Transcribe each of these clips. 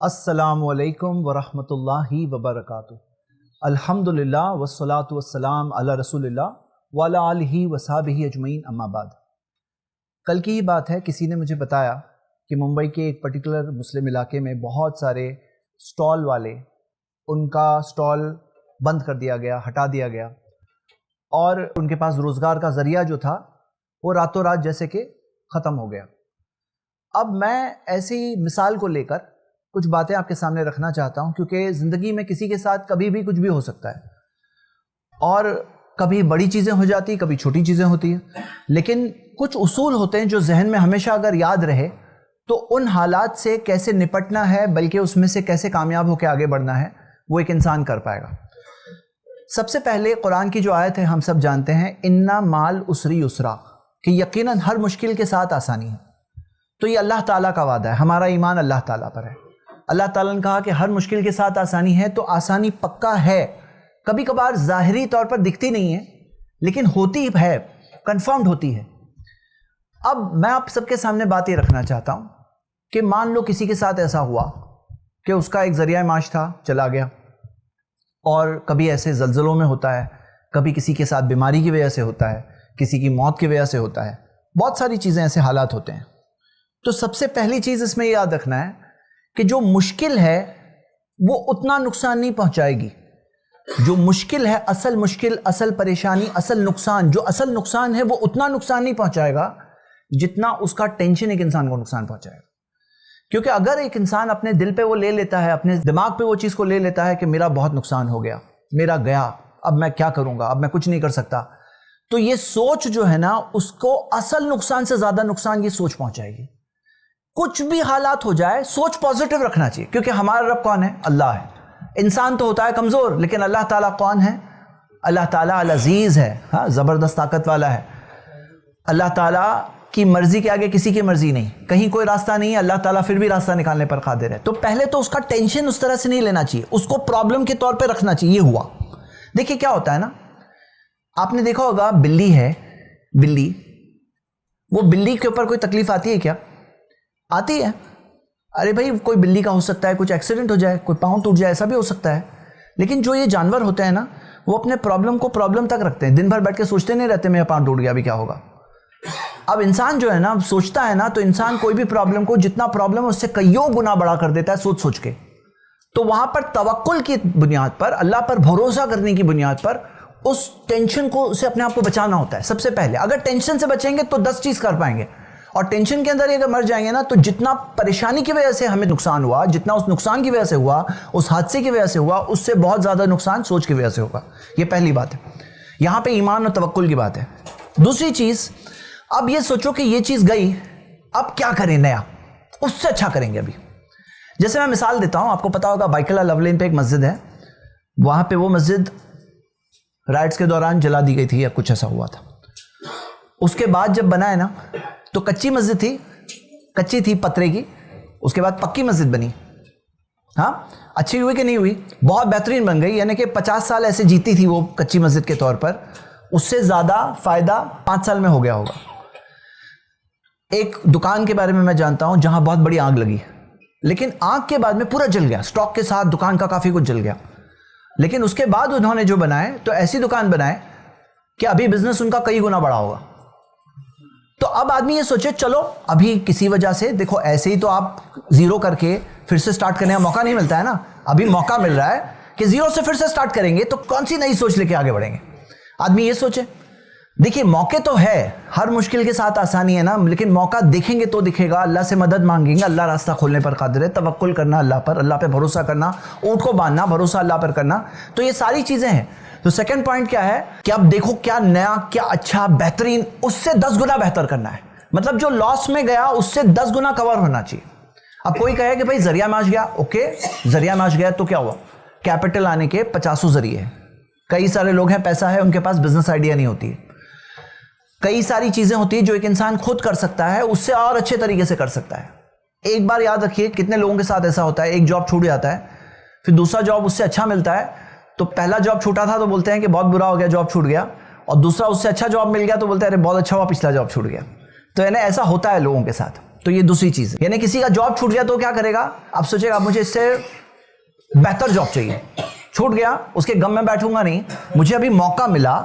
السلام علیکم ورحمۃ اللہ وبرکاتہ۔ الحمدللہ والصلاة والسلام علی رسول اللہ وعلی آلہ وصحبہ اجمعین، اما بعد۔ کل کی ہی بات ہے، کسی نے مجھے بتایا کہ ممبئی کے ایک پرٹیکولر مسلم علاقے میں بہت سارے سٹال والے، ان کا سٹال بند کر دیا گیا، ہٹا دیا گیا، اور ان کے پاس روزگار کا ذریعہ جو تھا وہ راتوں رات جیسے کہ ختم ہو گیا۔ اب میں ایسی مثال کو لے کر کچھ باتیں آپ کے سامنے رکھنا چاہتا ہوں، کیونکہ زندگی میں کسی کے ساتھ کبھی بھی کچھ بھی ہو سکتا ہے، اور کبھی بڑی چیزیں ہو جاتی، کبھی چھوٹی چیزیں ہوتی ہیں، لیکن کچھ اصول ہوتے ہیں جو ذہن میں ہمیشہ اگر یاد رہے تو ان حالات سے کیسے نپٹنا ہے، بلکہ اس میں سے کیسے کامیاب ہو کے آگے بڑھنا ہے، وہ ایک انسان کر پائے گا۔ سب سے پہلے قرآن کی جو آیت ہے ہم سب جانتے ہیں، اِنَّ مَعَ الْعُسْرِ یُسْرًا، کہ یقیناً ہر مشکل کے ساتھ آسانی ہے۔ تو یہ اللہ تعالیٰ کا وعدہ ہے، ہمارا ایمان اللہ تعالیٰ پر ہے۔ اللہ تعالیٰ نے کہا کہ ہر مشکل کے ساتھ آسانی ہے، تو آسانی پکا ہے، کبھی کبھار ظاہری طور پر دکھتی نہیں ہے لیکن ہوتی ہے، کنفرمڈ ہوتی ہے۔ اب میں آپ سب کے سامنے بات یہ رکھنا چاہتا ہوں کہ مان لو کسی کے ساتھ ایسا ہوا کہ اس کا ایک ذریعہ معاش تھا، چلا گیا، اور کبھی ایسے زلزلوں میں ہوتا ہے، کبھی کسی کے ساتھ بیماری کی وجہ سے ہوتا ہے، کسی کی موت کی وجہ سے ہوتا ہے، بہت ساری چیزیں ایسے حالات ہوتے ہیں۔ تو سب سے پہلی چیز اس میں یاد رکھنا ہے کہ جو مشکل ہے وہ اتنا نقصان نہیں پہنچائے گی۔ جو مشکل ہے، اصل پریشانی، اصل نقصان، جو اصل نقصان ہے وہ اتنا نقصان نہیں پہنچائے گا جتنا اس کا ٹینشن ایک انسان کو نقصان پہنچائے گا۔ کیونکہ اگر ایک انسان اپنے دل پہ وہ لے لیتا ہے، اپنے دماغ پہ وہ چیز کو لے لیتا ہے کہ میرا بہت نقصان ہو گیا، میرا گیا، اب میں کیا کروں گا، اب میں کچھ نہیں کر سکتا، تو یہ سوچ جو ہے نا، اس کو اصل نقصان سے زیادہ نقصان یہ سوچ پہنچائے گی۔ کچھ بھی حالات ہو جائے، سوچ پازیٹیو رکھنا چاہیے، کیونکہ ہمارا رب کون ہے؟ اللہ ہے۔ انسان تو ہوتا ہے کمزور، لیکن اللہ تعالیٰ کون ہے؟ اللہ تعالیٰ العزیز ہے، ہاں، زبردست طاقت والا ہے۔ اللہ تعالیٰ کی مرضی کے آگے کسی کی مرضی نہیں، کہیں کوئی راستہ نہیں ہے، اللہ تعالیٰ پھر بھی راستہ نکالنے پر قادر ہے۔ تو پہلے تو اس کا ٹینشن اس طرح سے نہیں لینا چاہیے، اس کو پرابلم کے طور پہ رکھنا چاہیے۔ یہ ہوا، دیکھیے کیا ہوتا ہے نا، آپ نے دیکھا ہوگا بلی ہے، بلی، وہ بلی کے اوپر کوئی تکلیف آتی ہے کیا؟ آتی ہے۔ ارے بھائی، کوئی بلی کا ہو سکتا ہے، کچھ ایکسیڈنٹ ہو جائے، کوئی پاؤں ٹوٹ جائے، ایسا بھی ہو سکتا ہے۔ لیکن جو یہ جانور ہوتے ہیں نا، وہ اپنے پرابلم کو پرابلم تک رکھتے ہیں، دن بھر بیٹھ کے سوچتے نہیں رہتے میرا پاؤں ٹوٹ گیا، ابھی کیا ہوگا۔ اب انسان جو ہے نا سوچتا ہے نا، تو انسان کوئی بھی پرابلم کو، جتنا پرابلم ہے اس سے کئیوں گنا بڑا کر دیتا ہے سوچ سوچ کے۔ تو وہاں پر توکل کی بنیاد پر، اللہ پر بھروسہ کرنے کی بنیاد پر، اس ٹینشن کو سے اپنے آپ کو بچانا ہوتا ہے۔ سب سے پہلے اگر ٹینشن سے بچیں گے تو 10 چیز کر پائیں گے، اور ٹینشن کے اندر اگر مر جائیں گے نا، تو جتنا پریشانی کی وجہ سے ہمیں نقصان ہوا، جتنا اس نقصان کی وجہ سے ہوا، اس حادثے کی وجہ سے ہوا، اس سے بہت زیادہ نقصان سوچ کی وجہ سے ہوگا۔ یہ پہلی بات ہے، یہاں پہ ایمان اور توکل کی بات ہے۔ دوسری چیز، اب یہ سوچو کہ یہ چیز گئی، اب کیا کریں نیا، اس سے اچھا کریں گے ابھی۔ جیسے میں مثال دیتا ہوں، آپ کو پتا ہوگا بائکلہ لو لین پہ ایک مسجد ہے، وہاں پہ وہ مسجد رائٹس کے دوران جلا دی گئی تھی یا کچھ ایسا ہوا تھا۔ اس کے بعد جب بنا ہے نا، تو کچی مسجد تھی، کچی تھی پترے کی، اس کے بعد پکی مسجد بنی۔ ہاں، اچھی ہوئی کہ نہیں ہوئی؟ بہت بہترین بن گئی، یعنی کہ 50 سال ایسے جیتی تھی وہ کچی مسجد کے طور پر، اس سے زیادہ فائدہ 5 سال میں ہو گیا ہوگا۔ ایک دکان کے بارے میں میں جانتا ہوں جہاں بہت بڑی آگ لگی، لیکن آگ کے بعد میں پورا جل گیا، سٹاک کے ساتھ دکان کا کافی کچھ جل گیا، لیکن اس کے بعد انہوں نے جو بنائے، تو ایسی دکان بنائے کہ ابھی بزنس ان کا کئی گنا بڑا ہوگا۔ تو اب آدمی یہ سوچے، چلو ابھی کسی وجہ سے، دیکھو ایسے ہی تو آپ زیرو کر کے پھر سے سٹارٹ کرنے کا موقع نہیں ملتا ہے نا، ابھی موقع مل رہا ہے کہ زیرو سے پھر سے سٹارٹ کریں گے، تو کون سی نئی سوچ لے کے آگے بڑھیں گے؟ آدمی یہ سوچے۔ دیکھیے موقع تو ہے، ہر مشکل کے ساتھ آسانی ہے نا، لیکن موقع دیکھیں گے تو دکھے گا، اللہ سے مدد مانگیں گے، اللہ راستہ کھولنے پر قادر ہے، توکل کرنا اللہ پر، اللہ پہ بھروسہ کرنا، اونٹ کو باندھنا، بھروسہ اللہ پر کرنا، تو یہ ساری چیزیں ہیں۔ تو سیکنڈ پوائنٹ کیا ہے کہ اب دیکھو کیا نیا، کیا اچھا، بہترین، اس سے 10 گنا بہتر کرنا ہے، مطلب جو لاس میں گیا اس سے 10 گنا کور ہونا چاہیے۔ اب کوئی کہے کہ بھائی ذریعہ معاش گیا، اوکے، ذریعہ معاش گیا تو کیا ہوا؟ کیپٹل آنے کے 50 ذریعے ہیں، کئی سارے لوگ ہیں، پیسہ ہے، ان کے پاس بزنس آئیڈیا نہیں ہوتی ہے، کئی ساری چیزیں ہوتی ہیں جو ایک انسان خود کر سکتا ہے، اس سے اور اچھے طریقے سے کر سکتا ہے۔ ایک بار یاد رکھیے، کتنے لوگوں کے ساتھ ایسا ہوتا ہے، ایک جاب چھوٹ جاتا ہے، پھر دوسرا جاب اس سے اچھا ملتا ہے، تو پہلا جاب چھوٹا تھا تو بولتے ہیں کہ بہت برا ہو گیا، جاب چھوٹ گیا، اور دوسرا اس سے اچھا جاب مل گیا تو بولتے ہیں ارے بہت اچھا ہوا، پچھلا جاب چھوٹ گیا۔ تو ایسا ہوتا ہے لوگوں کے ساتھ۔ تو یہ دوسری چیز ہے. یعنی کسی کا جاب چھوٹ گیا تو کیا کرے گا؟ آپ سوچے گا مجھے اس سے بہتر جاب چاہیے, چھوٹ گیا اس کے غم میں بیٹھوں گا نہیں, مجھے ابھی موقع ملا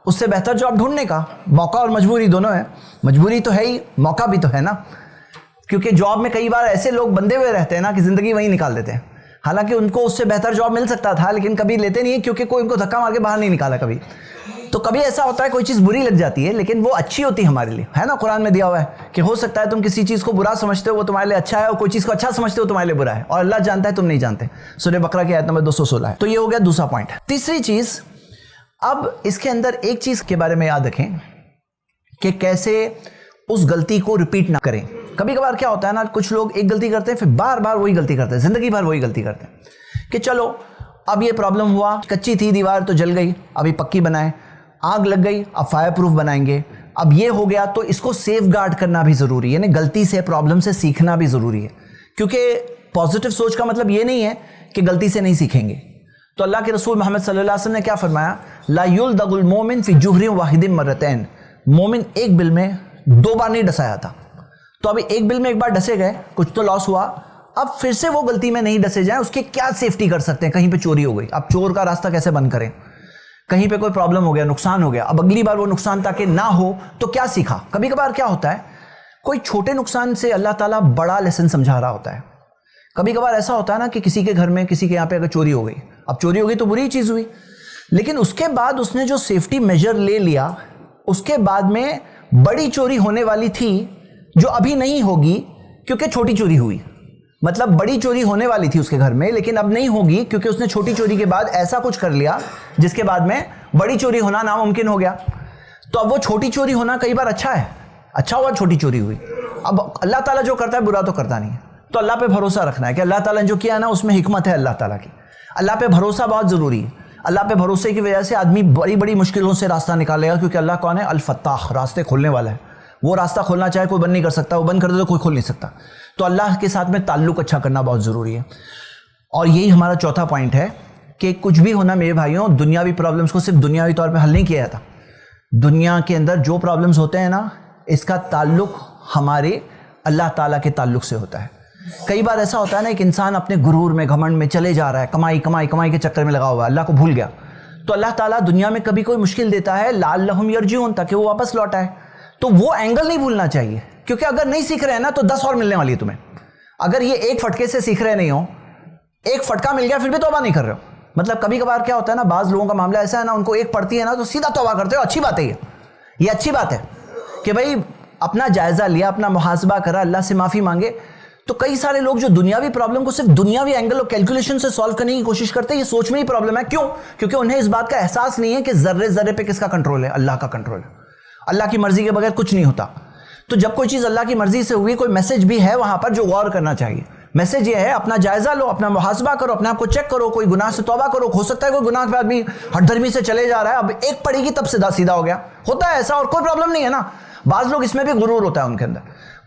اس سے بہتر جاب ڈھونڈنے کا. موقع اور مجبوری دونوں ہے, مجبوری تو ہے ہی, موقع بھی تو ہے نا, کیونکہ جاب میں کئی بار ایسے لوگ بندھے ہوئے رہتے ہیں نا کہ زندگی وہیں نکال دیتے ہیں. حالانکہ ان کو اس سے بہتر جاب مل سکتا تھا لیکن کبھی لیتے نہیں ہیں کیونکہ کوئی ان کو دھکا مار کے باہر نہیں نکالا کبھی. تو کبھی ایسا ہوتا ہے کوئی چیز بری لگ جاتی ہے لیکن وہ اچھی ہوتی ہے ہمارے لیے, ہے نا. قرآن میں دیا ہوا ہے کہ ہو سکتا ہے تم کسی چیز کو برا سمجھتے ہو وہ تمہارے لیے اچھا ہے, اور کوئی چیز کو اچھا سمجھتے ہو تمہارے لیے برا ہے, اور اللہ جانتا ہے تم نہیں جانتے. سورہ بقرہ کی آیت نمبر 216 ہے. تو یہ ہو گیا دوسرا پوائنٹ. تیسری چیز, اب اس کے اندر ایک چیز کے بارے میں یاد رکھیں کہ کیسے اس غلطی کو ریپیٹ نہ کریں. کبھی کبھار کیا ہوتا ہے نا, کچھ لوگ ایک غلطی کرتے ہیں پھر بار بار وہی غلطی کرتے ہیں, زندگی بھر وہی غلطی کرتے ہیں کہ چلو اب یہ پرابلم ہوا, کچی تھی دیوار تو جل گئی, ابھی پکی بنائیں, آگ لگ گئی اب فائر پروف بنائیں گے, اب یہ ہو گیا تو اس کو سیف گارڈ کرنا بھی ضروری ہے. یعنی غلطی سے, پرابلم سے سیکھنا بھی ضروری ہے, کیونکہ پازیٹیو سوچ کا مطلب یہ نہیں ہے کہ غلطی سے نہیں سیکھیں گے. تو اللہ کے رسول محمد صلی اللہ علیہ وسلم نے کیا فرمایا, لا یلدغ المؤمن فی جحر واحد مرتين, مومن ایک بل میں 2 بار نہیں ڈسا جاتا. تو ابھی ایک بل میں ایک بار ڈسے گئے, کچھ تو لاس ہوا, اب پھر سے وہ غلطی میں نہیں ڈسے جائیں. اس کی کیا سیفٹی کر سکتے ہیں؟ کہیں پہ چوری ہو گئی, اب چور کا راستہ کیسے بند کریں؟ کہیں پہ کوئی پرابلم ہو گیا, نقصان ہو گیا, اب اگلی بار وہ نقصان تاکہ نہ ہو تو کیا سیکھا؟ کبھی کبھار کیا ہوتا ہے, کوئی چھوٹے نقصان سے اللہ تعالیٰ بڑا لیسن سمجھا رہا ہوتا ہے. کبھی کبھار ایسا ہوتا ہے نا کہ کسی کے گھر میں, کسی کے یہاں پہ اگر چوری ہو گئی, اب چوری ہو گئی تو بری چیز ہوئی, لیکن اس کے بعد اس نے جو سیفٹی میجر لے لیا, اس کے بعد میں بڑی چوری ہونے والی تھی جو ابھی نہیں ہوگی کیونکہ چھوٹی چوری ہوئی. مطلب بڑی چوری ہونے والی تھی اس کے گھر میں لیکن اب نہیں ہوگی کیونکہ اس نے چھوٹی چوری کے بعد ایسا کچھ کر لیا جس کے بعد میں بڑی چوری ہونا ناممکن ہو گیا. تو اب وہ چھوٹی چوری ہونا کئی بار اچھا ہے, اچھا ہوا چھوٹی چوری ہوئی. اب اللہ تعالیٰ جو کرتا ہے برا تو کرتا نہیں ہے, تو اللہ پہ بھروسہ رکھنا ہے کہ اللہ تعالیٰ نے جو کیا ہے نا اس میں حکمت ہے اللہ تعالیٰ کی. اللہ پہ بھروسہ بہت ضروری ہے. اللہ پہ بھروسے کی وجہ سے آدمی بڑی بڑی مشکلوں سے راستہ نکالے گا, کیونکہ اللہ کون ہے؟ الفتاح, راستے کھولنے والا ہے. وہ راستہ کھولنا چاہے کوئی بند نہیں کر سکتا, وہ بند کر دے تو کوئی کھول نہیں سکتا. تو اللہ کے ساتھ میں تعلق اچھا کرنا بہت ضروری ہے. اور یہی ہمارا چوتھا پوائنٹ ہے کہ کچھ بھی ہونا میرے بھائیوں, دنیاوی پرابلمس کو صرف دنیاوی طور پہ حل نہیں کیا جاتا. دنیا کے اندر جو پرابلمس ہوتے ہیں نا, اس کا تعلق ہمارے اللہ تعالیٰ کے تعلق سے ہوتا ہے. کئی بار ایسا ہوتا ہے نا, ایک انسان اپنے غرور میں, گھمنڈ میں چلے جا رہا ہے, کمائی کمائی کمائی کے چکر میں لگا ہوا ہے, اللہ کو بھول گیا. تو اللہ تعالیٰ دنیا میں کبھی کوئی مشکل دیتا ہے لعلہم یرجعون, تاکہ وہ واپس لوٹ آئے. تو وہ اینگل نہیں بھولنا چاہیے, کیونکہ اگر نہیں سیکھ رہے ہیں نا تو 10 اور ملنے والی ہے تمہیں. اگر یہ ایک پھٹکے سے سیکھ رہے نہیں ہو, ایک پھٹکا مل گیا پھر بھی توبہ نہیں کر رہے ہو. مطلب کبھی کبھار کیا ہوتا ہے نا, بعض لوگوں کا معاملہ ایسا ہے نا, ان کو ایک پڑتی ہے نا تو سیدھا توبہ کرتے ہو. اچھی بات ہے, یہ اچھی بات ہے کہ بھائی اپنا جائزہ لیا, اپنا محاسبہ کرا, اللہ سے معافی مانگے. تو کئی سارے لوگ جو دنیاوی پرابلم کو صرف دنیاوی اینگل اور کیلکولیشن سے سالو کرنے کی کوشش کرتے ہیں, یہ سوچ میں ہی پرابلم ہے. کیوں؟ کیونکہ انہیں اس بات کا احساس نہیں ہے کہ ذرے ذرے پہ کس کا کنٹرول ہے؟ اللہ کا کنٹرول ہے. اللہ کی مرضی کے بغیر کچھ نہیں ہوتا. تو جب کوئی چیز اللہ کی مرضی سے ہوئی, کوئی میسج بھی ہے وہاں پر جو غور کرنا چاہیے. میسج یہ ہے, اپنا جائزہ لو, اپنا محاسبہ کرو, اپنے آپ کو چیک کرو, کوئی گناہ سے توبہ کرو. ہو سکتا ہے کوئی گناہ پہ آدمی ہٹ دھرمی سے چلے جا رہا ہے, اب ایک پڑی گی تب سیدھا ہو گیا, ہوتا ہے ایسا, اور کوئی پرابلم نہیں ہے نا. بعض لوگ اس میں بھی غرور ہوتا ہے ان کے اندر,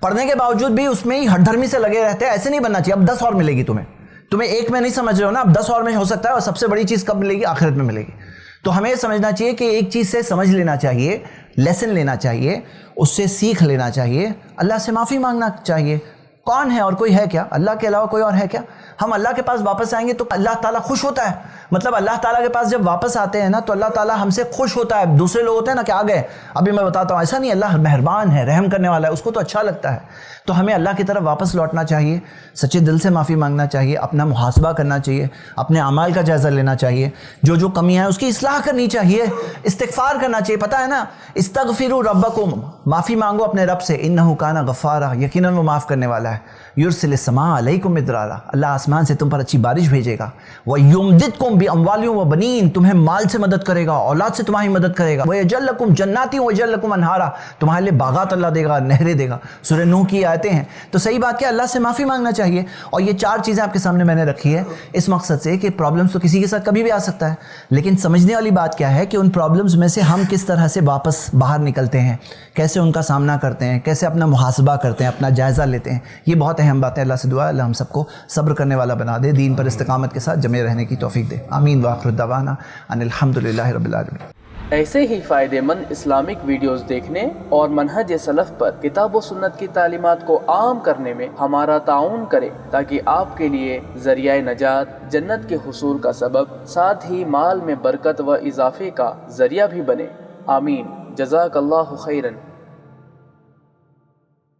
پڑھنے کے باوجود بھی اس میں ہی ہٹ دھرمی سے لگے رہتے ہیں. ایسے نہیں بننا چاہیے. اب 10 اور ملے گی تمہیں ایک میں نہیں سمجھ رہے ہو نا, اب 10 اور میں ہو سکتا ہے, اور سب سے بڑی چیز کب ملے گی؟ آخرت میں ملے گی. تو ہمیں سمجھنا چاہیے کہ ایک چیز سے سمجھ لینا چاہیے, لیسن لینا چاہیے, اس سے سیکھ لینا چاہیے, اللہ سے معافی مانگنا چاہیے. کون ہے اور کوئی ہے کیا؟ اللہ کے علاوہ کوئی اور ہے کیا؟ ہم اللہ کے پاس واپس آئیں گے تو اللہ تعالیٰ خوش ہوتا ہے. مطلب اللہ تعالیٰ کے پاس جب واپس آتے ہیں نا تو اللہ تعالیٰ ہم سے خوش ہوتا ہے. دوسرے لوگ ہوتے ہیں نا کہ آ گئے, ابھی میں بتاتا ہوں, ایسا نہیں. اللہ مہربان ہے, رحم کرنے والا ہے, اس کو تو اچھا لگتا ہے. تو ہمیں اللہ کی طرف واپس لوٹنا چاہیے, سچے دل سے معافی مانگنا چاہیے, اپنا محاسبہ کرنا چاہیے, اپنے اعمال کا جائزہ لینا چاہیے, جو کمیاں ہیں اس کی اصلاح کرنی چاہیے, استغفار کرنا چاہیے. پتہ ہے نا, استغفروا ربکم, معافی مانگو اپنے رب سے, انہ کان غفارا, یقیناً وہ معاف کرنے والا ہے. یرسل السماء علیکم مدرارا, اللہ آسمان سے تم پر اچھی بارش بھیجے گا. وَيُمْدِدْكُمْ بِأَمْوَالٍ وَبَنِينَ, تمہیں مال سے مدد کرے گا, اولاد سے تمہاری مدد کرے گا. وَيَجْعَلْ لَكُمْ جَنَّاتٍ وَيَجْعَلْ لَكُمْ أَنْهَارًا, تمہارے لیے باغات اللہ دے گا, نہریں دے گا. سورہ نوح کی آیتیں ہیں. تو صحیح بات کیا, اللہ سے معافی مانگنا چاہیے. اور یہ 4 چیزیں آپ کے سامنے میں نے رکھی ہے اس مقصد سے کہ پرابلمس تو کسی کے ساتھ کبھی بھی آ سکتا ہے, لیکن سمجھنے والی بات کیا ہے کہ ان پرابلمس میں سے ہم کس طرح سے واپس باہر نکلتے ہیں, کیسے ان کا سامنا کرتے ہیں, کیسے اپنا محاسبہ کرتے ہیں, اپنا جائزہ لیتے ہیں. یہ بہت اہم بات ہے. اللہ سے دعا ہے اللہ ہم سب کو صبر کرنے والا بنا دے, دین پر استقامت کے ساتھ جمع رہنے کی توفیق دے. آمین. وآخر دعوانا ان الحمد للہ رب العالمین. ایسے ہی فائدہ مند اسلامک ویڈیوز دیکھنے اور منہج سلف پر کتاب و سنت کی تعلیمات کو عام کرنے میں ہمارا تعاون کرے، تاکہ آپ کے لیے ذریعہ نجات، جنت کے حصول کا سبب، ساتھ ہی مال میں برکت و اضافے کا ذریعہ بھی بنے۔ آمین۔ جزاک اللہ خیرن۔